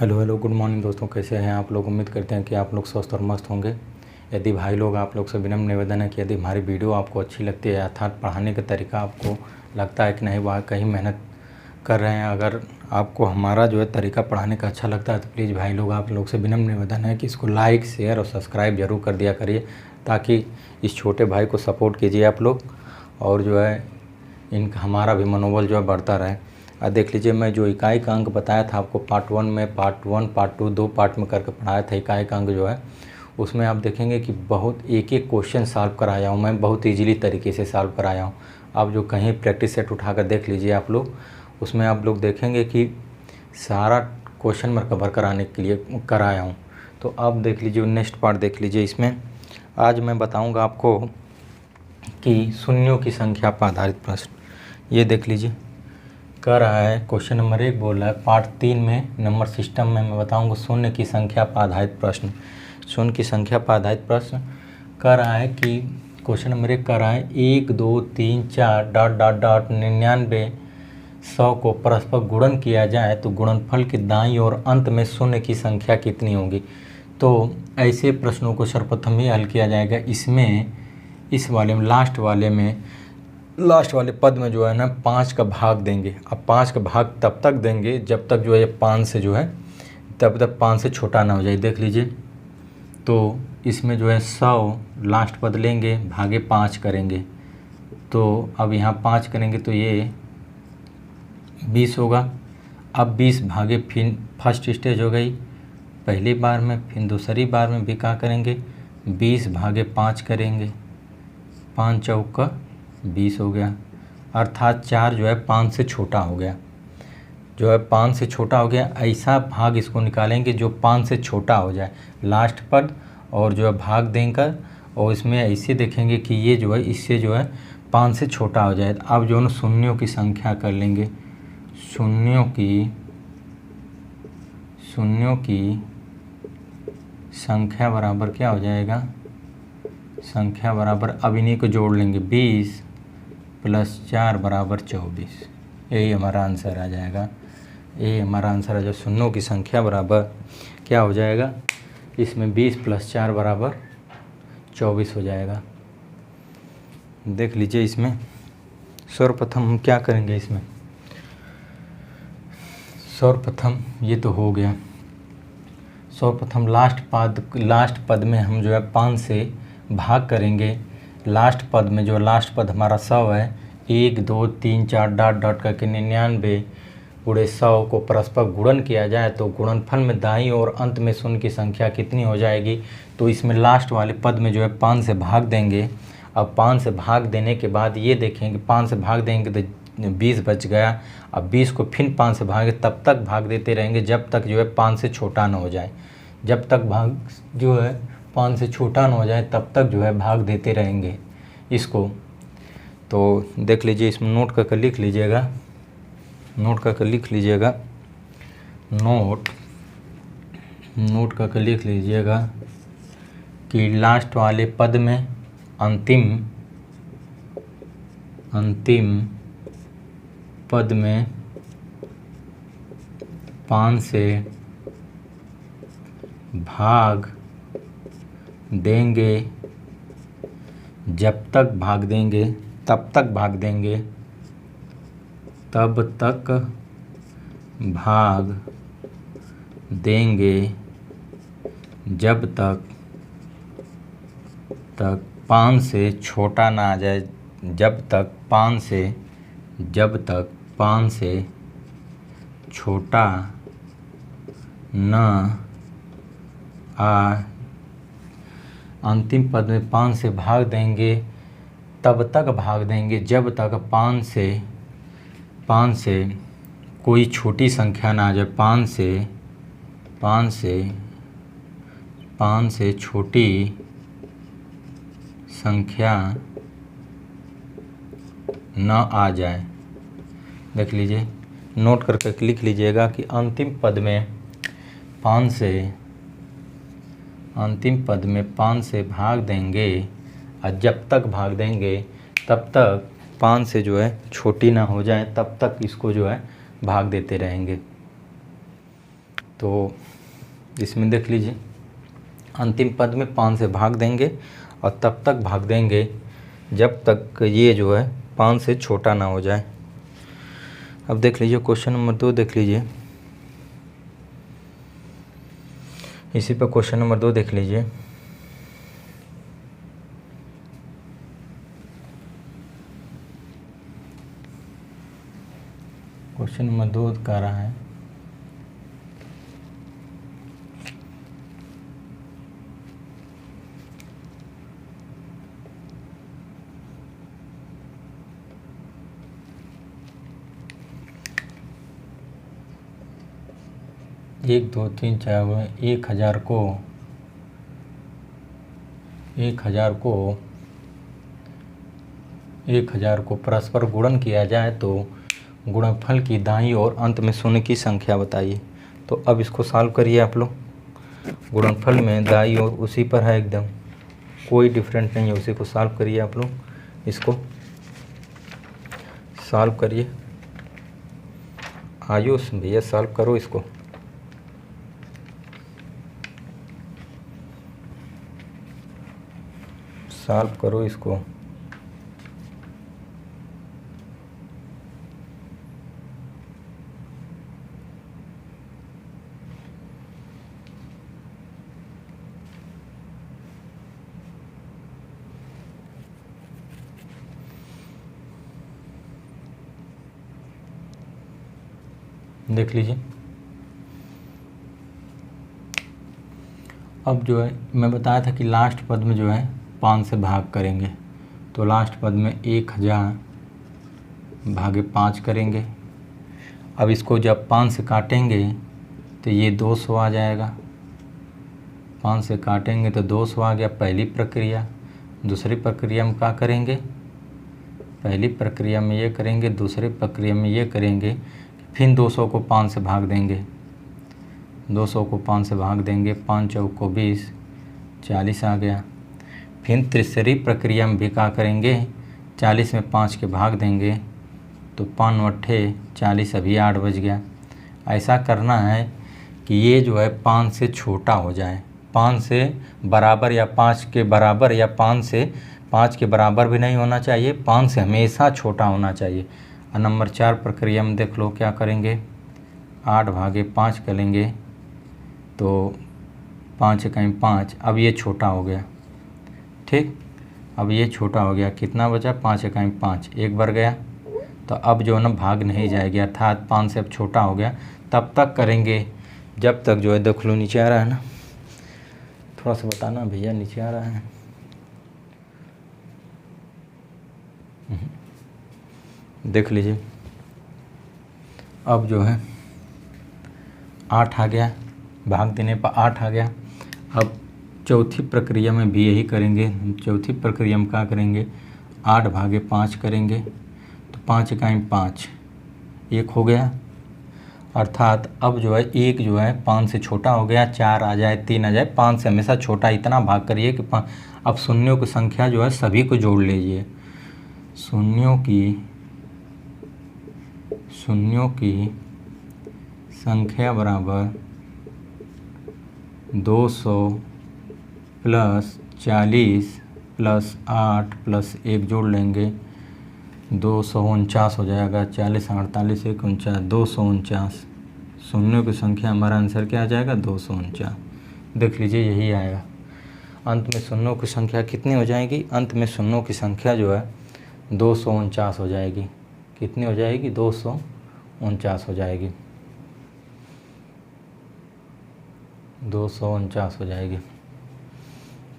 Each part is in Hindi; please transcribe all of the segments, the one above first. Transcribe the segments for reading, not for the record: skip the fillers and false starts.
हेलो गुड मॉर्निंग दोस्तों, कैसे हैं आप लोग। उम्मीद करते हैं कि आप लोग स्वस्थ और मस्त होंगे। यदि भाई लोग, आप लोग से विनम्र निवेदन है कि यदि हमारी वीडियो आपको अच्छी लगती है अर्थात पढ़ाने का तरीका आपको लगता है कि नहीं वह कहीं मेहनत कर रहे हैं, अगर आपको हमारा जो है तरीका पढ़ाने का अच्छा लगता है तो प्लीज़ भाई लोग, आप लोग से विनम्र निवेदन है कि इसको लाइक शेयर और सब्सक्राइब ज़रूर कर दिया करिए, ताकि इस छोटे भाई को सपोर्ट कीजिए आप लोग, और जो है इनका हमारा भी मनोबल जो है बढ़ता रहे। देख लीजिए, मैं जो इकाई का अंक बताया था आपको पार्ट 1 में, पार्ट 1 पार्ट 2 दो पार्ट में करके पढ़ाया था इकाई का अंक जो है, उसमें आप देखेंगे कि बहुत एक एक क्वेश्चन सॉल्व कराया हूँ मैं, बहुत ईजीली तरीके से सॉल्व कराया हूँ। आप जो कहीं प्रैक्टिस सेट उठाकर देख लीजिए आप लोग, उसमें आप लोग देखेंगे कि सारा क्वेश्चन मैं कवर कराने के लिए कराया हूँ। तो अब देख लीजिए नेक्स्ट पार्ट देख लीजिए। इसमें आज मैं बताऊँगा आपको कि शून्यों की संख्या पर आधारित प्रश्न। ये देख लीजिए कह रहा है, क्वेश्चन नंबर 1 बोल रहा है पार्ट 3 में नंबर सिस्टम में मैं बताऊंगा शून्य की संख्या पर आधारित प्रश्न। शून्य की संख्या पर आधारित प्रश्न कह रहा है कि क्वेश्चन नंबर 1 कह रहा है 1 2 3 4 डॉट डॉट डॉट 99 100 को परस्पर गुणन किया जाए तो गुणनफल के दाईं और अंत में शून्य की संख्या कितनी होगी। तो ऐसे प्रश्नों को सर्वप्रथम ही हल किया जाएगा। इसमें इस वाले में लास्ट वाले पद में जो है ना 5 का भाग देंगे। अब 5 का भाग तब तक देंगे जब तक जो है 5 से जो है तब तक 5 से छोटा ना हो जाए। देख लीजिए, तो इसमें जो है 100 लास्ट पद लेंगे, भागे 5 करेंगे, तो अब यहाँ 5 करेंगे तो ये 20 होगा। अब 20 भागे फिर फर्स्ट स्टेज हो गई पहली बार में, फिर दूसरी बार में भी क्या करेंगे 20 भागे 5 करेंगे, 5 चौका 20 हो गया, अर्थात 4 जो है 5 से छोटा हो गया। जो है 5 से छोटा हो गया, ऐसा भाग इसको निकालेंगे जो 5 से छोटा हो जाए लास्ट पद, और जो है भाग देकर, और इसमें ऐसे देखेंगे कि ये जो है इससे जो है 5 से छोटा हो जाए। अब जो है शून्यों की संख्या कर लेंगे। शून्यों की संख्या बराबर क्या हो जाएगा, संख्या बराबर, अब इन्हीं को जोड़ लेंगे 20 + 4 = 24। यही हमारा आंसर आ जाएगा। ये हमारा आंसर आ जाएगा। शून्यों की संख्या बराबर क्या हो जाएगा, इसमें 20 + 4 = 24 हो जाएगा। देख लीजिए, इसमें सर्वप्रथम हम क्या करेंगे, इसमें सर्वप्रथम ये तो हो गया। सर्वप्रथम लास्ट पद में हम जो है 5 से भाग करेंगे। लास्ट पद में जो लास्ट पद हमारा 100 है, 1 2 3 4 डॉट डॉट करके 99 × 100 को परस्पर गुणन किया जाए तो गुणनफल में दाईं और अंत में शून्य की संख्या कितनी हो जाएगी। तो इसमें लास्ट वाले पद में जो है 5 से भाग देंगे। अब 5 से भाग देने के बाद ये देखेंगे 5 से भाग देंगे तो 20 बच गया। अब 20 को फिर 5 से भागे, तब तक भाग देते रहेंगे जब तक जो है 5 से छोटा ना हो जाए। जब तक भाग जो है 5 से छोटा ना हो जाए तब तक जो है भाग देते रहेंगे इसको। तो देख लीजिए, इसमें नोट करके लिख लीजिएगा, नोट करके लिख लीजिएगा कि लास्ट वाले पद में अंतिम पद में 5 से भाग देंगे, जब तक भाग देंगे तब तक भाग देंगे, तब तक भाग देंगे जब तक 5 से छोटा ना आ जाए, जब तक 5 से छोटा न आ। अंतिम पद में 5 से भाग देंगे, तब तक भाग देंगे जब तक 5 से कोई छोटी संख्या ना आ जाए। 5 से छोटी संख्या न आ जाए। देख लीजिए, नोट करके लिख लीजिएगा कि अंतिम पद में 5 से भाग देंगे, और जब तक भाग देंगे तब तक 5 से जो है छोटी ना हो जाए, तब तक इसको जो है भाग देते रहेंगे। तो इसमें देख लीजिए, अंतिम पद में 5 से भाग देंगे और तब तक भाग देंगे जब तक ये जो है 5 से छोटा ना हो जाए। अब देख लीजिए क्वेश्चन नंबर 2 देख लीजिए, इसी पर क्वेश्चन नंबर 2 देख लीजिए। क्वेश्चन नंबर 2 कह रहा है एक दो तीन चार 1000 को परस्पर गुणन किया जाए तो गुणनफल की दाईं ओर अंत में शून्य की संख्या बताइए। तो अब इसको सॉल्व करिए आप लोग। गुणनफल में दाईं ओर उसी पर है, एकदम कोई डिफरेंट नहीं है, उसी को सॉल्व करिए आप लोग। इसको सॉल्व करिए, आयुष भैया सॉल्व करो इसको। सॉल्व करो इसको। देख लीजिए, अब जो है मैं बताया था कि लास्ट पद में जो है 5 से भाग करेंगे, तो लास्ट पद में 1000 भागे 5 करेंगे। अब इसको जब 5 से काटेंगे तो ये 200 आ जाएगा। 5 से काटेंगे तो 200 आ गया, पहली प्रक्रिया। दूसरी प्रक्रिया में क्या करेंगे, पहली प्रक्रिया में ये करेंगे, दूसरी प्रक्रिया में ये करेंगे, फिर 200 को 5 से भाग देंगे। 200 को 5 से भाग देंगे, 5 चौक को 20, 40 आ गया। फिर तीसरी प्रक्रिया में भी क्या करेंगे, 40 में 5 के भाग देंगे तो 5 अट्ठे 40, अभी 8 बज गया। ऐसा करना है कि ये जो है 5 से छोटा हो जाए, 5 से बराबर या 5 के बराबर, या 5 के बराबर भी नहीं होना चाहिए, 5 से हमेशा छोटा होना चाहिए। और नंबर 4 प्रक्रिया में देख लो क्या करेंगे, 8 भागे 5 करेंगे तो 5 इकाई 5, अब ये छोटा हो गया। ठीक, अब ये छोटा हो गया, कितना बचा, 5 इकाई 5, 1 बढ़ गया। तो अब जो है ना भाग नहीं जाएगी, अर्थात 5 से अब छोटा हो गया। तब तक करेंगे जब तक जो है, देख लो नीचे आ रहा है ना, थोड़ा सा बताना भैया, नीचे आ रहा है। देख लीजिए, अब जो है 8 आ गया, भाग देने पर 8 आ गया। अब चौथी प्रक्रिया में भी यही करेंगे। चौथी प्रक्रिया में क्या करेंगे, 8 भागे 5 करेंगे तो 5 इकाई 5, 1 हो गया। अर्थात अब जो है 1 जो है 5 से छोटा हो गया, 4 आ जाए, 3 आ जाए, 5 से हमेशा छोटा। इतना भाग करिए कि अब शून्यों की संख्या जो है सभी को जोड़ लीजिए। शून्यों की संख्या बराबर 200 प्लस 40 प्लस 8 प्लस 1 जोड़ लेंगे, 249 हो जाएगा। 40 48 1 49, 249। शून्यों की संख्या, हमारा आंसर क्या आ जाएगा, 249। देख लीजिए यही आएगा। अंत में शून्यों की संख्या कितनी हो जाएगी, अंत में शून्यों की संख्या जो है 249 हो जाएगी। कितनी हो जाएगी, 249 हो जाएगी, 249 हो जाएगी।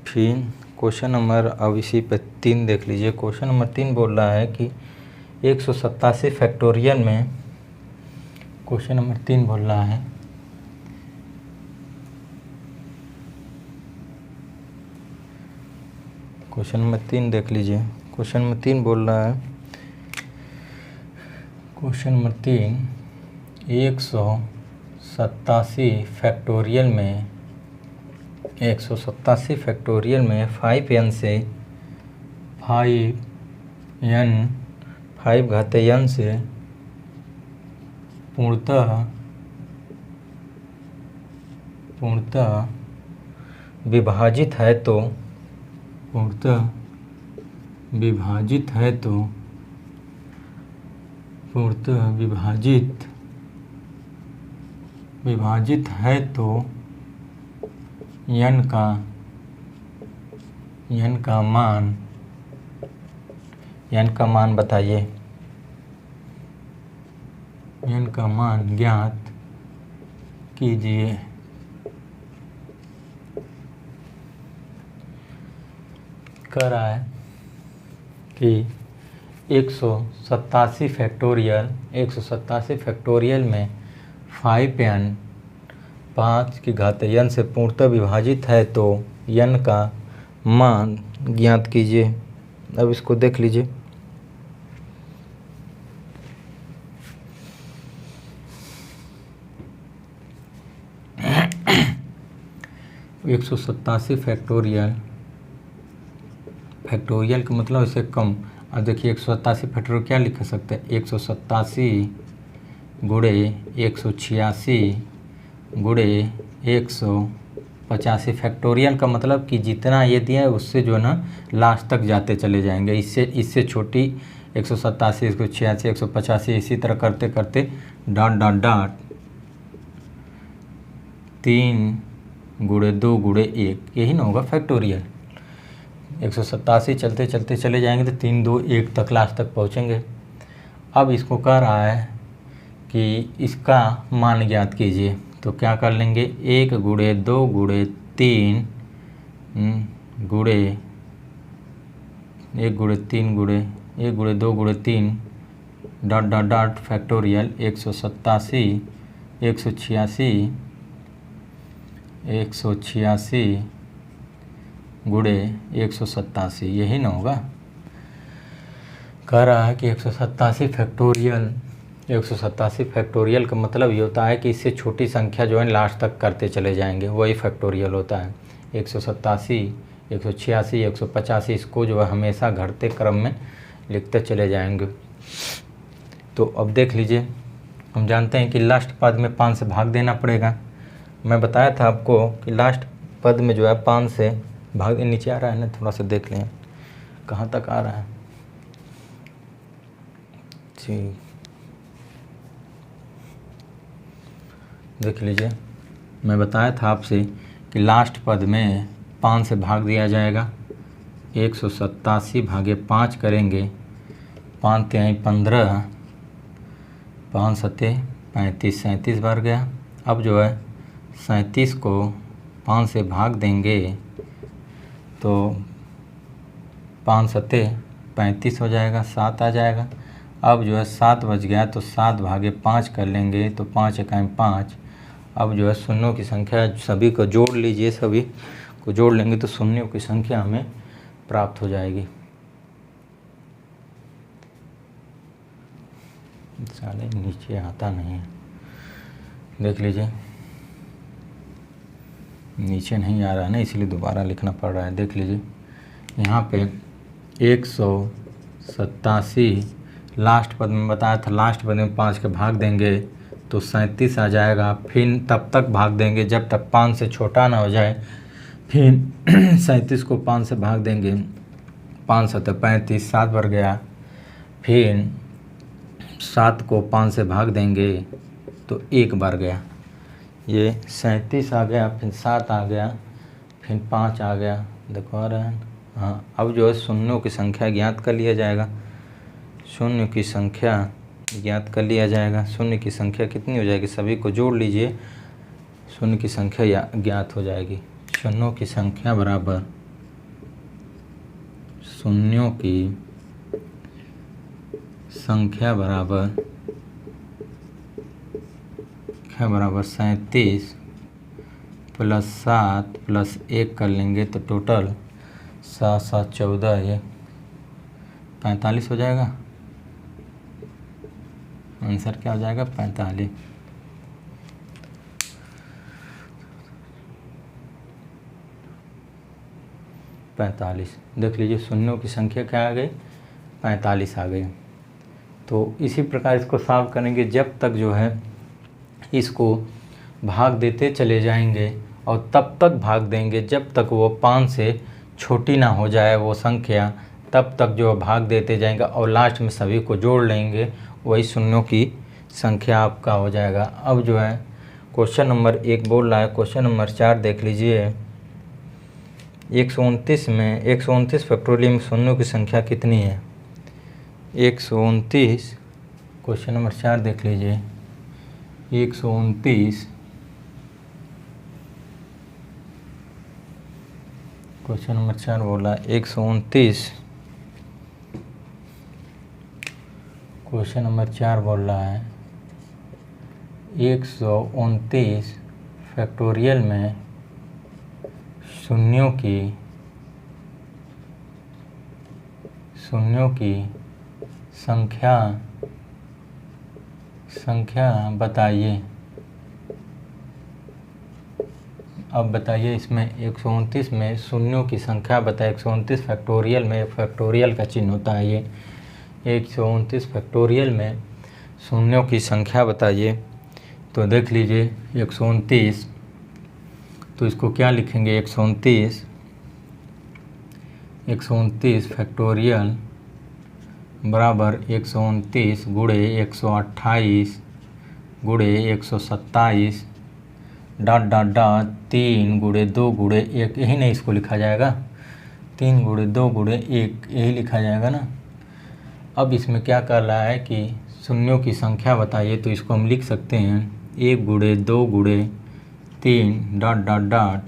फिर क्वेश्चन नंबर, अब इसी पे 3 देख लीजिए। क्वेश्चन नंबर 3 बोल रहा है कि 187 फैक्टोरियल में, क्वेश्चन नंबर 3 बोल रहा है क्वेश्चन नंबर 3 देख लीजिए। क्वेश्चन नंबर 3 बोल रहा है, क्वेश्चन नंबर 3, 187 फैक्टोरियल में 5n से 5 घाते n से पूर्णतः विभाजित है तो पूर्णतः विभाजित है तो पूर्णतः विभाजित है तो n का मान बताइए। n का मान ज्ञात कीजिए। कह रहा है कि 187 फैक्टोरियल में 5n 5 की घात n से पूर्णतः विभाजित है तो n का मान ज्ञात कीजिए। अब इसको देख लीजिए। एक सौ सत्तासी फैक्टोरियल का मतलब इससे कम। अब देखिए 187 फैक्टोरियल क्या लिख सकते हैं, 187 गुणे 186 गुणे 185 फैक्टोरियल का मतलब कि जितना ये दिया है उससे जो है ना लास्ट तक जाते चले जाएंगे। इससे छोटी 187 186 185 इसी तरह करते करते डॉट डॉट डॉट 3 गुणे 2 गुणे 1 यही ना होगा फैक्टोरियल। 187 चलते चलते चले जाएंगे तो 3 2 1 तक लास्ट तक पहुँचेंगे। अब इसको कह रहा है कि इसका मान ज्ञात कीजिए। तो क्या कर लेंगे, 1 गुणे 2 गुणे 3 गुणे 1 गुणे 3 गुणे 1 गुणे 2 गुणे 3 डॉट डॉट डॉट फैक्टोरियल 187 186 गुणे 187 यही ना होगा। कह रहा है कि 187 फैक्टोरियल का मतलब ये होता है कि इससे छोटी संख्या जो है लास्ट तक करते चले जाएंगे, वही फैक्टोरियल होता है। 187 186 185 इसको जो है हमेशा घटते क्रम में लिखते चले जाएंगे। तो अब देख लीजिए, हम जानते हैं कि लास्ट पद में 5 से भाग देना पड़ेगा। मैं बताया था आपको कि लास्ट पद में जो है 5 से भाग। नीचे आ रहा है ना, थोड़ा सा देख लें कहाँ तक आ रहा है। ठीक, देख लीजिए, मैं बताया था आपसे कि लास्ट पद में 5 से भाग दिया जाएगा। 187 भागे 5 करेंगे, 5 तिहाई 15, 5 सते 35, 37 बार गया। अब जो है 37 को 5 से भाग देंगे तो 5 सते 35 हो जाएगा, 7 आ जाएगा। अब जो है 7 बच गया तो 7 भागे 5 कर लेंगे तो 5 इकाई 5। अब जो है शून्यों की संख्या सभी को जोड़ लीजिए, सभी को जोड़ लेंगे तो शून्यों की संख्या हमें प्राप्त हो जाएगी। साले नीचे आता नहीं है, देख लीजिए नीचे नहीं आ रहा है ना, इसलिए दोबारा लिखना पड़ रहा है। देख लीजिए यहाँ पे 187 लास्ट पद में बताया था, लास्ट पद में 5 के भाग देंगे तो 37 आ जाएगा। फिर तब तक भाग देंगे जब तक 5 से छोटा ना हो जाए। फिर 37 को 5 से भाग देंगे, 5 सते 35, 7 बार गया। फिर 7 को 5 से भाग देंगे तो 1 बार गया। ये 37 आ गया, फिर 7 आ गया, फिर 5 आ गया। देखो आ रहा है। हाँ, अब जो है शून्यों की संख्या ज्ञात कर लिया जाएगा। शून्य की संख्या ज्ञात कर लिया जाएगा। शून्य की संख्या कितनी हो जाएगी, सभी को जोड़ लीजिए, शून्य की संख्या ज्ञात हो जाएगी। शून्यों की संख्या बराबर शून्यों की संख्या बराबर 37 प्लस 7 प्लस 1 कर लेंगे तो टोटल 7 7 14, ये 45 हो जाएगा। आंसर क्या हो जाएगा, 45। देख लीजिए शून्यों की संख्या क्या आ गई, 45 आ गई। तो इसी प्रकार इसको सॉल्व करेंगे जब तक जो है इसको भाग देते चले जाएंगे और तब तक भाग देंगे जब तक वो 5 से छोटी ना हो जाए वो संख्या, तब तक जो भाग देते जाएंगे और लास्ट में सभी को जोड़ लेंगे, वही शून्यों की संख्या आपका हो जाएगा। अब जो है क्वेश्चन नंबर 1 बोल रहा है, क्वेश्चन नंबर 4 देख लीजिए। 129 में 129 फैक्टोरियल में शून्यों की संख्या कितनी है? 129 क्वेश्चन नंबर 4 देख लीजिए। 129 क्वेश्चन नंबर 4 बोला 129 क्वेश्चन नंबर 4 बोल रहा है 129 फैक्टोरियल में शून्यों की संख्या बताइए। अब बताइए इसमें 129 में शून्यों की संख्या बताइए। 129 फैक्टोरियल में फैक्टोरियल का चिन्ह होता है ये। 129 फैक्टोरियल में शून्यों की संख्या बताइए। तो देख लीजिए 129, तो इसको क्या लिखेंगे? 129 फैक्टोरियल बराबर 129 गुणे 128 गुणे 127 डॉट डॉट डॉट 3 गुणे 2 गुणे 1, यही नहीं इसको लिखा जाएगा? 3 गुणे 2 गुणे 1 यही लिखा जाएगा ना। अब इसमें क्या कर रहा है कि शून्यों की संख्या बताइए, तो इसको हम लिख सकते हैं 1 गुणे 2 गुणे 3 डॉट डॉट डॉट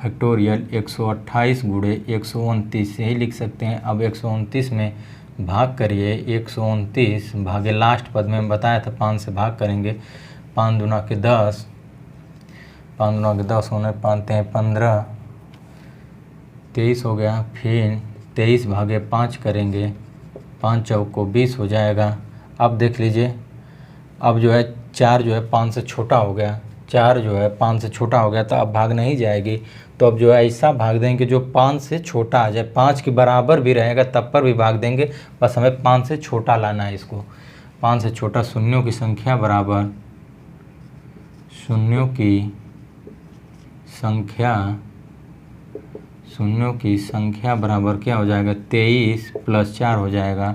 फैक्टोरियल 128 गुणे 129 यही लिख सकते हैं। अब 129 में भाग करिए। 129 भागे लास्ट पद में बताया था 5 से भाग करेंगे। 5 दूना के 10, 5 दूना के 10 होने 5 हैं 15, 23 हो गया। फिर 23 भागे 5 करेंगे, 5 चौक को 20 हो जाएगा। अब देख लीजिए, अब जो है 4 जो है 5 से छोटा हो गया, 4 जो है 5 से छोटा हो गया, तो अब भाग नहीं जाएगी। तो अब जो है ऐसा भाग देंगे जो 5 से छोटा आ जाए, 5 के बराबर भी रहेगा तब पर भी भाग देंगे, बस हमें 5 से छोटा लाना है इसको। 5 से छोटा शून्यों की संख्या बराबर शून्यों की संख्या बराबर क्या हो जाएगा? 23 + 4 हो जाएगा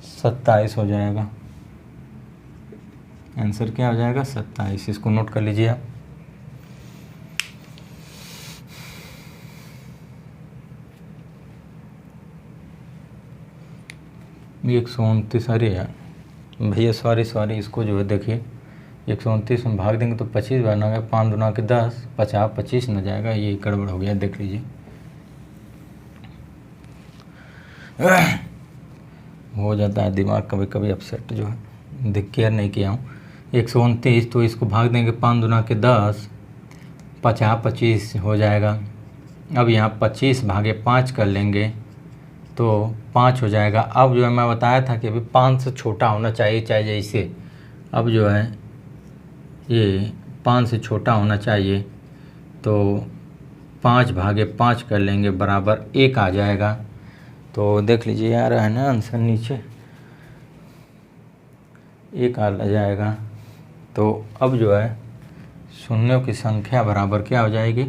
27 हो जाएगा। आंसर क्या हो जाएगा? 27। इसको नोट कर लीजिए आप। ये 129, अरे यार भैया सॉरी, इसको जो है देखिए 129 में भाग देंगे तो 25 बार ना गया, 5 दूना के 10, 50 25 न जाएगा, ये गड़बड़ हो गया, देख लीजिए। हो जाता है दिमाग कभी कभी अपसेट, जो है देख केयर नहीं किया हूँ। 129, तो इसको भाग देंगे 5 दूना के 10, 50 25 हो जाएगा। अब यहाँ 25 भागे 5 कर लेंगे तो 5 हो जाएगा। अब जो है मैं बताया था कि अभी 5 से छोटा होना चाहिए, चाहे जैसे, अब जो है ये 5 से छोटा होना चाहिए, तो 5 भागे 5 कर लेंगे बराबर 1 आ जाएगा। तो देख लीजिए यार, है ना आंसर नीचे 1 आ जाएगा। तो अब जो है शून्यों की संख्या बराबर क्या हो जाएगी?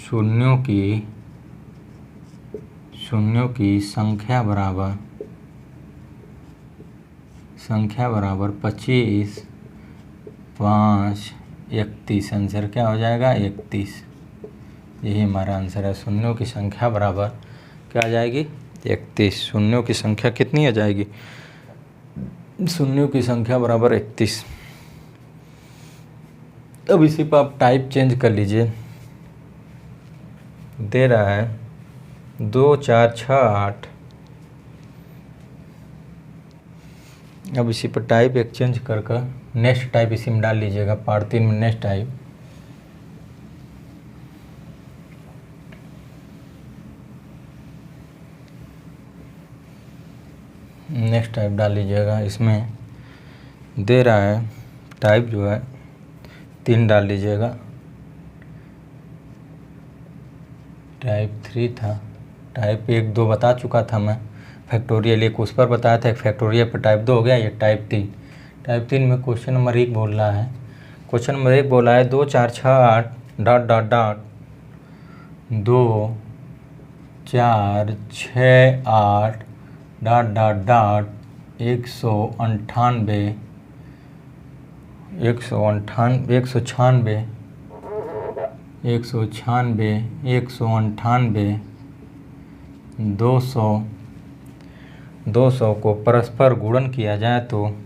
शून्यों की संख्या बराबर 25 5 31। आंसर क्या हो जाएगा? 31। यही हमारा आंसर है। शून्यों की संख्या बराबर क्या आ जाएगी? 31। शून्यों की संख्या कितनी आ जाएगी? शून्यों की संख्या बराबर 31। अब इसी पर आप टाइप चेंज कर लीजिए। दे रहा है 2 4 6 8। अब इसी पर टाइप एक्सचेंज कर नेक्स्ट टाइप इसी में डाल लीजिएगा। पार्ट 3 में नेक्स्ट टाइप डाल लीजिएगा। इसमें दे रहा है टाइप जो है 3 डाल लीजिएगा। टाइप 3 था, टाइप 1 2 बता चुका था मैं। फैक्टोरियल, एक उस पर बताया था, एक फैक्टोरियल पर टाइप 2 हो गया, ये टाइप 3। टाइप 3 में क्वेश्चन नंबर 1 बोल रहा है, क्वेश्चन नंबर 1 बोला है 2 4 6 8 dot dot dot 2 4 6 8 dot dot dot 198 198 200 को परस्पर गुणन किया जाए तो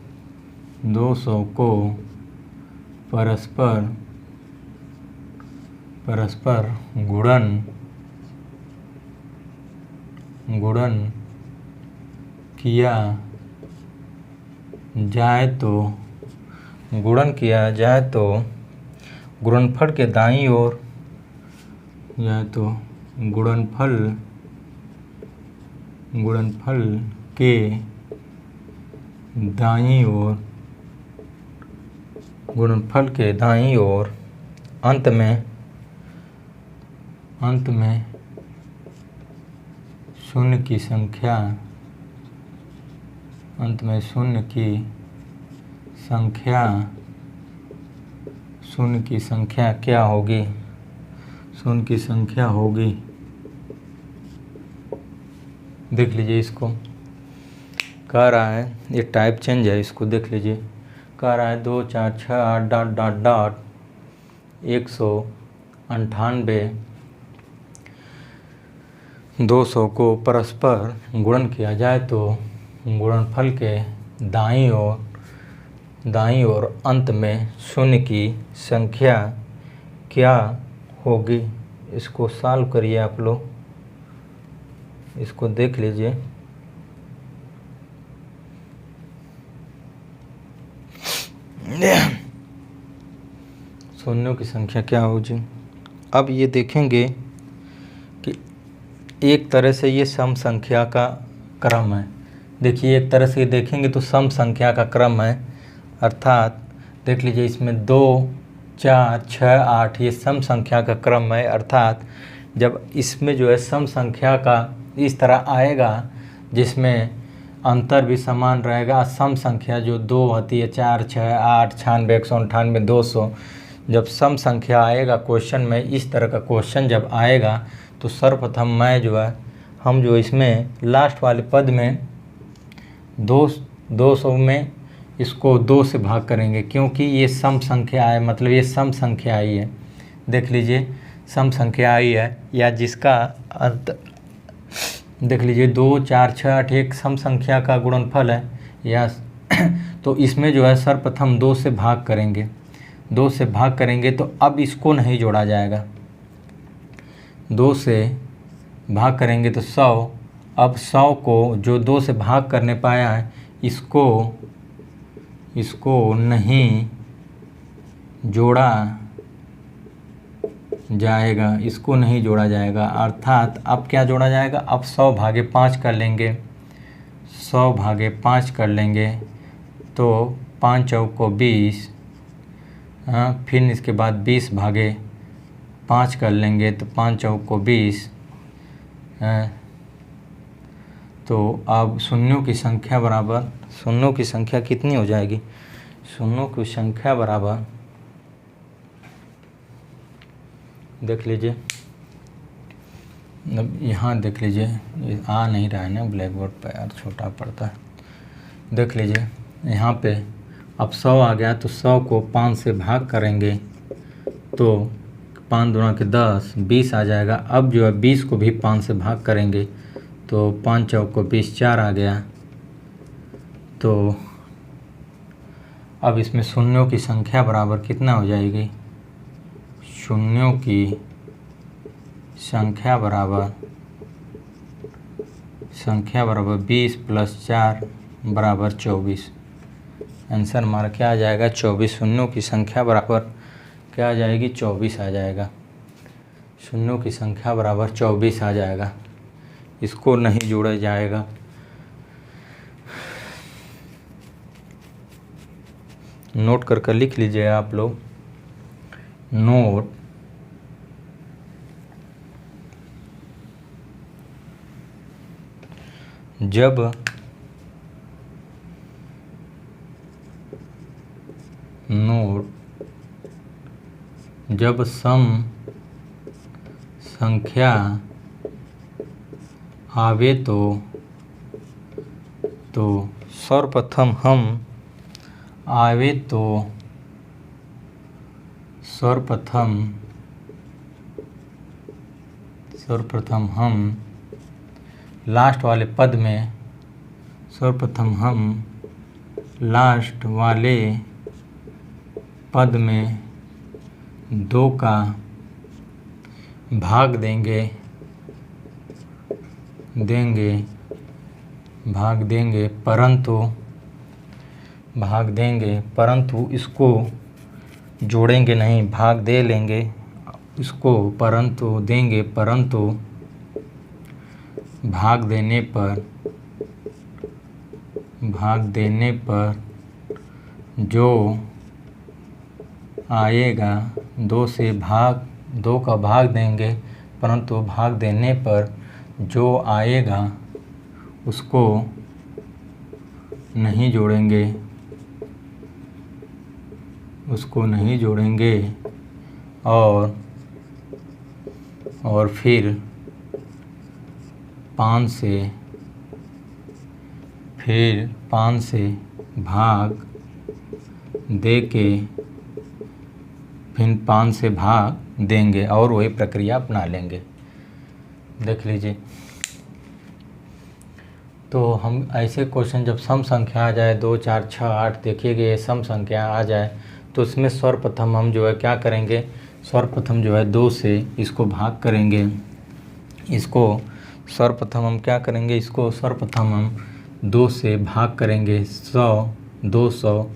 200 को परस्पर गुणन किया जाए तो गुणनफल के दाईं ओर गुणनफल के दाईं ओर अंत में शून्य की संख्या क्या होगी? शून्य की संख्या होगी, देख लीजिए। इसको कह रहा है, ये टाइप चेंज है, इसको देख लीजिए। कह रहा है 2 4 6 8 डॉट डॉट डॉट 198 200 को परस्पर गुणन किया जाए तो गुणनफल के दाईं ओर अंत में शून्य की संख्या क्या होगी? इसको सॉल्व करिए आप लोग, इसको देख लीजिए। शून्यों की संख्या क्या होगी? अब ये देखेंगे कि एक तरह से ये सम संख्या का क्रम है। देखिए, एक तरह से देखेंगे तो सम संख्या का क्रम है, अर्थात देख लीजिए इसमें 2 4 6 8 ये सम संख्या का क्रम है। अर्थात जब इसमें जो है सम संख्या का इस तरह आएगा जिसमें अंतर भी समान रहेगा, सम संख्या जो 2 होती है 4 6 8 96 198 200, जब सम संख्या आएगा क्वेश्चन में, इस तरह का क्वेश्चन जब आएगा तो सर्वप्रथम हम जो इसमें लास्ट वाले पद में 200 में इसको 2 से भाग करेंगे, क्योंकि ये सम संख्या है, मतलब ये सम संख्या आई है। देख लीजिए, सम संख्या आई है, या जिसका अंत देख लीजिए 2 4 6 8 एक सम संख्या का गुणनफल है, या तो इसमें जो है सर्वप्रथम 2 से भाग करेंगे। 2 से भाग करेंगे तो अब इसको नहीं जोड़ा जाएगा। 2 से भाग करेंगे तो 100, अब 100 को जो 2 से भाग करने पाया है इसको नहीं जोड़ा जाएगा, अर्थात अब क्या जोड़ा जाएगा? अब 100 भागे 5 कर लेंगे, 100 भागे 5 कर लेंगे तो 5 चौक को 20, फिर इसके बाद 20 भागे 5 कर लेंगे तो 5 चौक को 20, तो अब शून्यों की संख्या कितनी हो जाएगी? शून्यों की संख्या बराबर, देख लीजिए, अब यहाँ देख लीजिए, ये आ नहीं रहा है ना ब्लैक बोर्ड पर, यार छोटा पड़ता है। देख लीजिए यहाँ पे अब 100 आ गया तो 100 को 5 से भाग करेंगे तो 5 दूना के 10, 20 आ जाएगा। अब जो है 20 को भी 5 से भाग करेंगे तो 5 चौक को 20, 4 आ गया। तो अब इसमें शून्यों की संख्या बराबर कितना हो जाएगी? शून्यों की संख्या बराबर 20 + 4 बराबर 24। आंसर हमारा क्या आ जाएगा? 24। शून्यों की संख्या बराबर क्या आ जाएगी? 24 आ जाएगा। शून्यों की संख्या बराबर 24 आ जाएगा, इसको नहीं जोड़ा जाएगा। नोट करके लिख लीजिए आप लोग, नोट जब नोट जब सम संख्या आवे तो सर्वप्रथम हम आवे तो सर्वप्रथम हम लास्ट वाले पद में दो का भाग देंगे परंतु इसको जोड़ेंगे नहीं, भाग दे लेंगे इसको, परंतु भाग देने पर जो आएगा, दो का भाग देंगे, परंतु भाग देने पर जो आएगा उसको नहीं जोड़ेंगे और फिर 5 से भाग देंगे और वही प्रक्रिया अपना लेंगे। देख लीजिए, तो हम ऐसे क्वेश्चन जब सम संख्या आ जाए 2, 4, 6, 8 देखिएगा, ये सम संख्या आ जाए तो इसमें सर्वप्रथम हम जो है क्या करेंगे, सर्वप्रथम जो है 2 से इसको भाग करेंगे। इसको सर्वप्रथम हम क्या करेंगे, इसको सर्वप्रथम हम 2 से भाग करेंगे। 100 200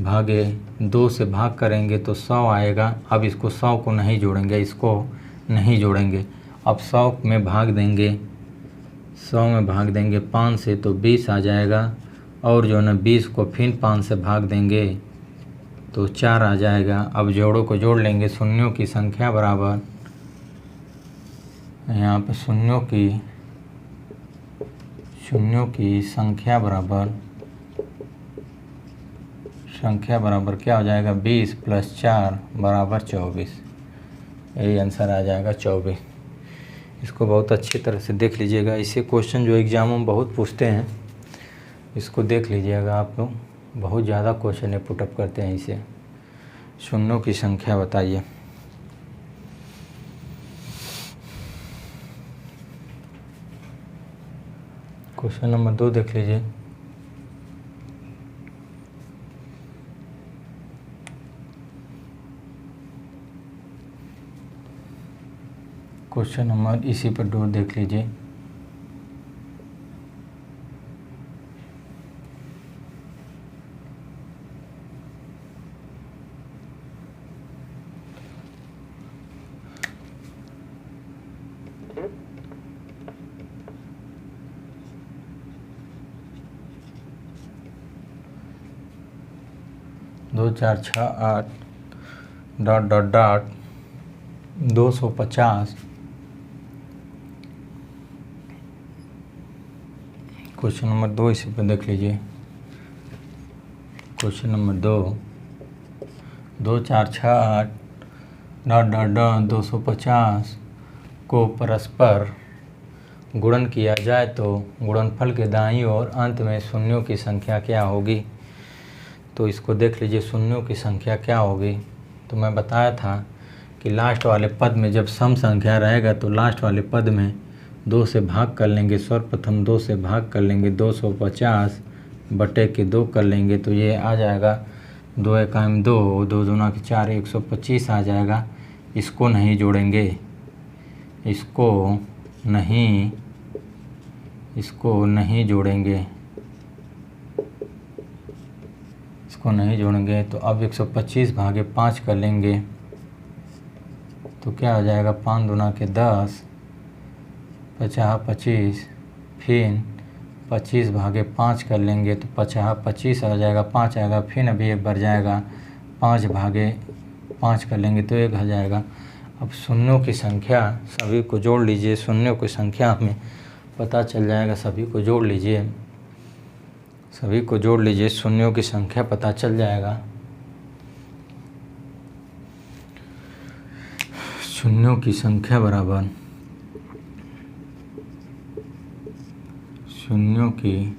भागे 2 से भाग करेंगे तो 100 आएगा। अब इसको 100 को नहीं जोड़ेंगे, अब 100 में भाग देंगे 5 से तो 20 आ जाएगा, और जो है ना 20 को फिर 5 से भाग देंगे तो 4 आ जाएगा। अब जोड़ों को जोड़ लेंगे, शून्यों की संख्या बराबर, यहाँ पे शून्यों की संख्या बराबर क्या हो जाएगा, 20 + 4 = 24। यही आंसर आ जाएगा 24। इसको बहुत अच्छी तरह से देख लीजिएगा, ऐसे क्वेश्चन जो एग्जामों में बहुत पूछते हैं, इसको देख लीजिएगा आप लोग, बहुत ज़्यादा क्वेश्चन है पुटअप करते हैं इसे। शून्यों की संख्या बताइए। क्वेश्चन नंबर 2 देख लीजिए। क्वेश्चन नंबर इसी पर 2 देख लीजिए। दो 4 6 8 ... 250। क्वेश्चन नंबर 2 इसी पर देख लीजिए। क्वेश्चन नंबर 2 2 4 6 8 ... 250 को परस्पर गुणन किया जाए तो गुणनफल के दाईं ओर अंत में शून्यों की संख्या क्या होगी। तो इसको देख लीजिए, शून्यों की संख्या क्या होगी। तो मैं बताया था कि लास्ट वाले पद में जब सम संख्या रहेगा तो लास्ट वाले पद में 2 से भाग कर लेंगे। सर्वप्रथम 2 से भाग कर लेंगे, 250 बटे के 2 कर लेंगे तो ये आ जाएगा 2 एकाम 2, 2 दूना 4, 125 आ जाएगा। इसको नहीं जोड़ेंगे, इसको नहीं जोड़ेंगे तो अब 125 भागे 5 कर लेंगे तो क्या हो जाएगा, 5 दूना 10, 50 25, फिर 25 भागे 5 कर लेंगे तो 50 25 आ जाएगा, 5 आएगा, फिर अभी 1 बढ़ जाएगा, 5 भागे 5 कर लेंगे तो 1 आ जाएगा। अब शून्यों की संख्या सभी को जोड़ लीजिए। शून्यों की संख्या में पता चल जाएगा। सभी को जोड़ लीजिए, सभी को जोड़ लीजिए, शून्यों की संख्या पता चल जाएगा। शून्यों की संख्या बराबर, शून्यों की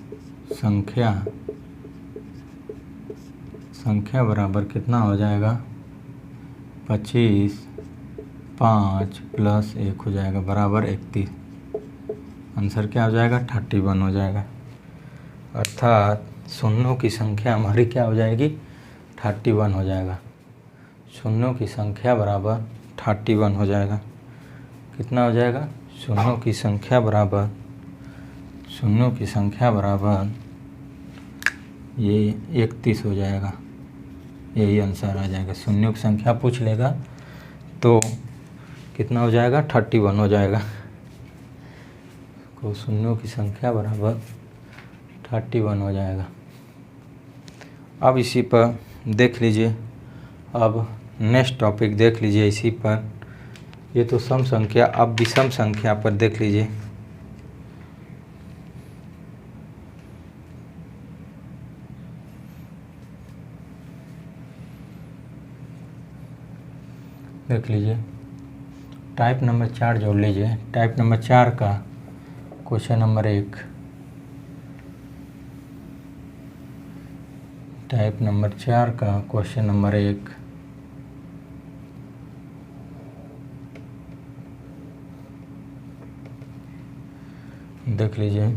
संख्या बराबर कितना हो जाएगा? 25, 5 प्लस 1 हो जाएगा बराबर 31। आंसर क्या हो जाएगा? 31 हो जाएगा। अर्थात शून्यों की संख्या हमारी क्या हो जाएगी? 31 हो जाएगा। शून्यों की संख्या बराबर 31 हो जाएगा। कितना हो जाएगा? शून्यों की संख्या बराबर ये 31 हो जाएगा। यही आंसर आ जाएगा। शून्यों की संख्या पूछ लेगा तो कितना हो जाएगा? 31 हो जाएगा। तो शून्यों की संख्या बराबर 31 हो जाएगा। अब इसी पर देख लीजिए, अब नेक्स्ट टॉपिक देख लीजिए इसी पर। ये तो सम संख्या, अब विषम संख्या पर देख लीजिए। देख लीजिए, टाइप नंबर 4 जोड़ लीजिए। टाइप नंबर 4 का क्वेश्चन नंबर 1, टाइप नंबर 4 का क्वेश्चन नंबर 1। देख लीजिए,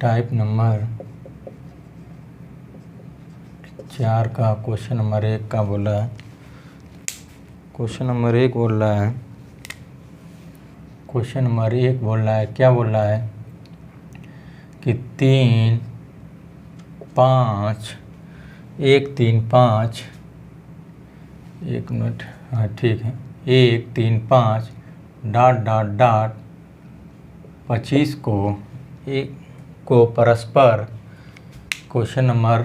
टाइप नंबर 4 का क्वेश्चन नंबर 1 का बोला है। क्वेश्चन नंबर 1 बोल रहा है, क्वेश्चन नंबर 1 बोल रहा है, क्या बोल रहा है कि 3, 5, 1, 3, 5, 1 मिनट, हाँ ठीक है, 1, 3, 5 डॉट डॉट डॉट 25 को परस्पर, क्वेश्चन नंबर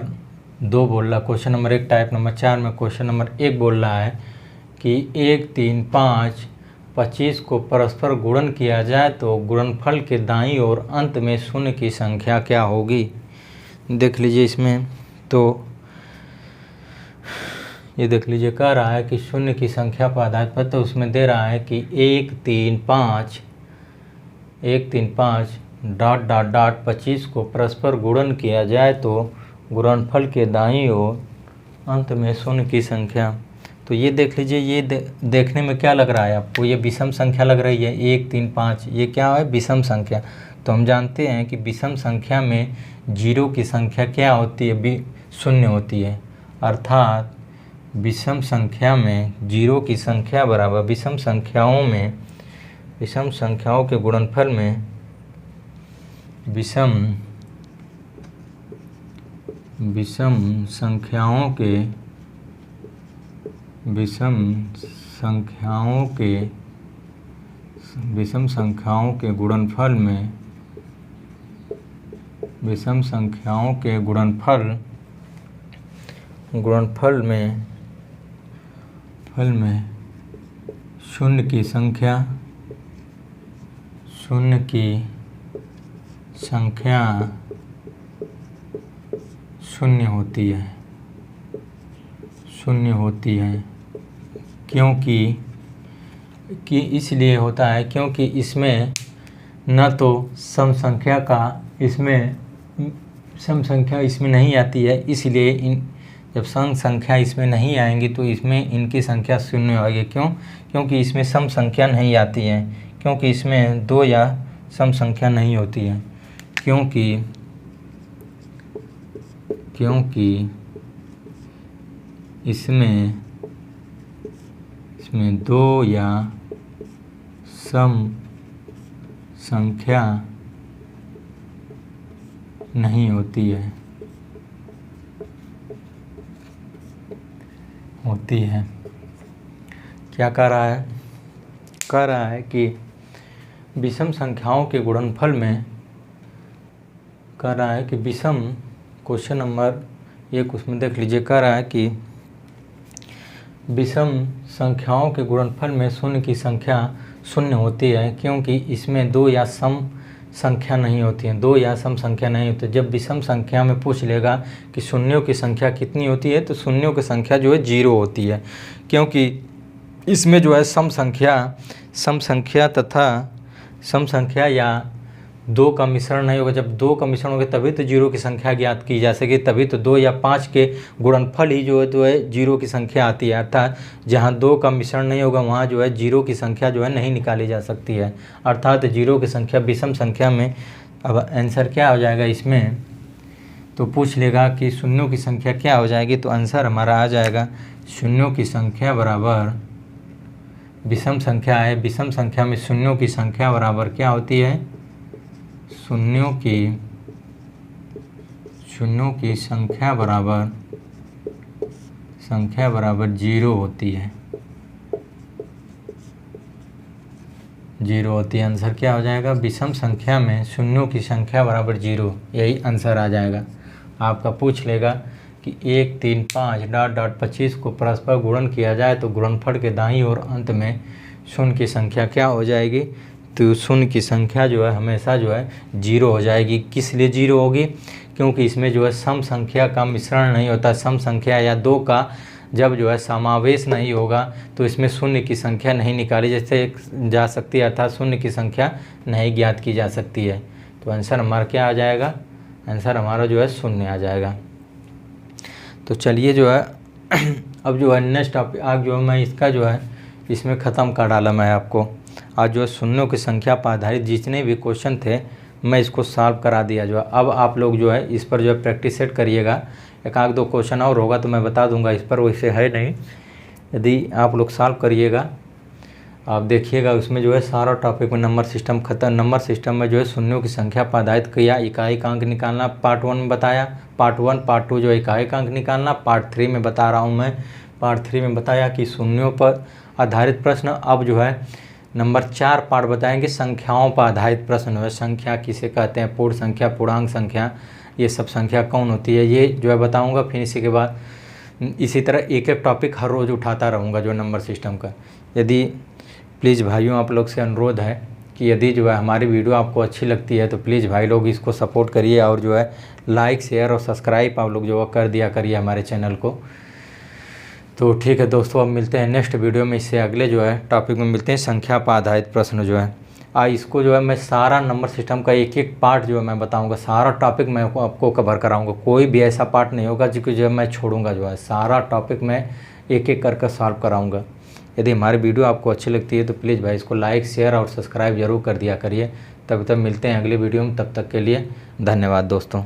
2 बोल रहा है। क्वेश्चन नंबर 1 टाइप नंबर 4 में क्वेश्चन नंबर 1 बोल रहा है कि 1, 3, 5, 25 को परस्पर गुणन किया जाए तो गुणनफल के दाईं ओर अंत में शून्य की संख्या क्या होगी? देख लीजिए इसमें, तो ये देख लीजिए, कह रहा है कि शून्य की संख्या पर आधारित पर, तो उसमें दे रहा है कि 1, 3, 5 डॉट डॉट डॉट 25 को परस्पर गुणन किया जाए तो गुणनफल के दाईं ओर अंत में शून्य की संख्या। तो ये देख लीजिए, ये देखने में क्या लग रहा है आपको? ये विषम संख्या लग रही है। 1, 3, 5 ये क्या है? विषम संख्या। तो हम जानते हैं कि विषम संख्या में जीरो की संख्या क्या होती है? शून्य होती है। अर्थात विषम संख्या में जीरो की संख्या बराबर विषम संख्याओं के गुणनफल में विषम संख्याओं के गुणनफल में शून्य की संख्या शून्य होती है। क्योंकि इसलिए होता है क्योंकि इसमें न तो सम संख्या इसमें नहीं आती है, इसलिए जब सम संख्या इसमें नहीं आएंगी तो इसमें इनकी संख्या शून्य होगी। क्यों? क्योंकि इसमें सम संख्या नहीं आती है, क्योंकि इसमें 2 या सम संख्या नहीं होती है। क्योंकि इसमें 2 या सम संख्या नहीं होती है। क्या कह रहा है? कह रहा है कि विषम संख्याओं के गुणनफल में, कह रहा है कि विषम, क्वेश्चन नंबर 1 उसमें देख लीजिए, कह रहा है कि विषम संख्याओं के गुणनफल में शून्य की संख्या शून्य होती है, क्योंकि इसमें दो या सम संख्या नहीं होती है, दो या सम संख्या नहीं होती। जब विषम संख्या में पूछ लेगा कि शून्यों की संख्या कितनी होती है, तो शून्यों की संख्या जो है 0 होती है, क्योंकि इसमें जो है सम संख्या या दो का मिश्रण नहीं होगा। जब दो का मिश्रण होगा तभी तो 0 की संख्या ज्ञात की जा सके, तभी तो 2 या 5 के गुणनफल ही जो है 0 की संख्या आती है। अर्थात जहाँ 2 का मिश्रण नहीं होगा वहाँ जो है 0 की संख्या जो है नहीं निकाली जा सकती है। अर्थात 0 की संख्या विषम संख्या में। अब आंसर क्या हो जाएगा इसमें, तो पूछ लेगा कि शून्यों की संख्या क्या हो जाएगी, तो आंसर हमारा आ जाएगा शून्यों की संख्या बराबर विषम संख्या है। विषम संख्या में शून्यों की संख्या बराबर क्या होती है, शून्यों की संख्या बराबर 0 होती है, 0 होती है। आंसर क्या हो जाएगा, विषम संख्या में शून्यों की संख्या बराबर 0, यही आंसर आ जाएगा। आपका पूछ लेगा कि 1 3 5 .25 को परस्पर गुणन किया जाए तो गुणनफल के दाईं ओर अंत में शून्य की संख्या क्या हो जाएगी, तो शून्य की संख्या जो है हमेशा जो है 0 हो जाएगी। किस लिए 0 होगी, क्योंकि इसमें जो है सम संख्या का मिश्रण नहीं होता। सम संख्या या दो का जब जो है समावेश नहीं होगा तो इसमें शून्य की संख्या नहीं निकाली जा सकती, अर्थात शून्य की संख्या नहीं ज्ञात की जा सकती है। तो आंसर हमारा क्या आ जाएगा, आंसर हमारा जो है शून्य आ जाएगा। तो चलिए जो है अब जो है नेक्स्ट टॉपिक आज जो है मैं इसका जो है इसमें ख़त्म कर डाला। मैं आपको आज जो है शून्यों की संख्या पर आधारित जितने भी क्वेश्चन थे मैं इसको सॉल्व करा दिया जो है। अब आप लोग जो है इस पर जो है प्रैक्टिस सेट करिएगा। एक आध दो क्वेश्चन और होगा तो मैं बता दूंगा, इस पर वैसे है नहीं। यदि आप लोग सॉल्व करिएगा, आप देखिएगा उसमें जो है सारा टॉपिक में नंबर सिस्टम खत्म। नंबर सिस्टम में जो है शून्यों की संख्या पर आधारित किया, इकाई का अंक निकालना पार्ट 1 में बताया, पार्ट 1 पार्ट 2 जो है इकाई का अंक निकालना, पार्ट 3 में बता रहा हूँ मैं। पार्ट 3 में बताया कि शून्यों पर आधारित प्रश्न। अब जो है नंबर 4 पार्ट बताएंगे संख्याओं पर आधारित प्रश्न है। संख्या किसे कहते हैं, पूर्ण संख्या, पूर्णांक संख्या, ये सब संख्या कौन होती है, ये जो है बताऊंगा। फिर इसी के बाद इसी तरह एक एक टॉपिक हर रोज़ उठाता रहूँगा जो नंबर सिस्टम का। यदि प्लीज़ भाइयों आप लोग से अनुरोध है कि यदि जो है हमारी वीडियो आपको अच्छी लगती है तो प्लीज़ भाई लोग इसको सपोर्ट करिए और जो है लाइक शेयर और सब्सक्राइब आप लोग जो है कर दिया करिए हमारे चैनल को। तो ठीक है दोस्तों, अब मिलते हैं नेक्स्ट वीडियो में। इससे अगले जो है टॉपिक में मिलते हैं संख्या पर आधारित प्रश्न जो है। इसको जो है मैं सारा नंबर सिस्टम का एक एक पार्ट जो है मैं बताऊंगा, सारा टॉपिक मैं आपको कवर कराऊंगा। कोई भी ऐसा पार्ट नहीं होगा जिसको जो है मैं छोड़ूंगा, जो है सारा टॉपिक मैं एक एक करके सॉल्व कराऊंगा। यदि हमारी वीडियो आपको अच्छी लगती है तो प्लीज़ भाई इसको लाइक शेयर और सब्सक्राइब जरूर कर दिया करिए। तब तक मिलते हैं अगली वीडियो में, तब तक के लिए धन्यवाद दोस्तों।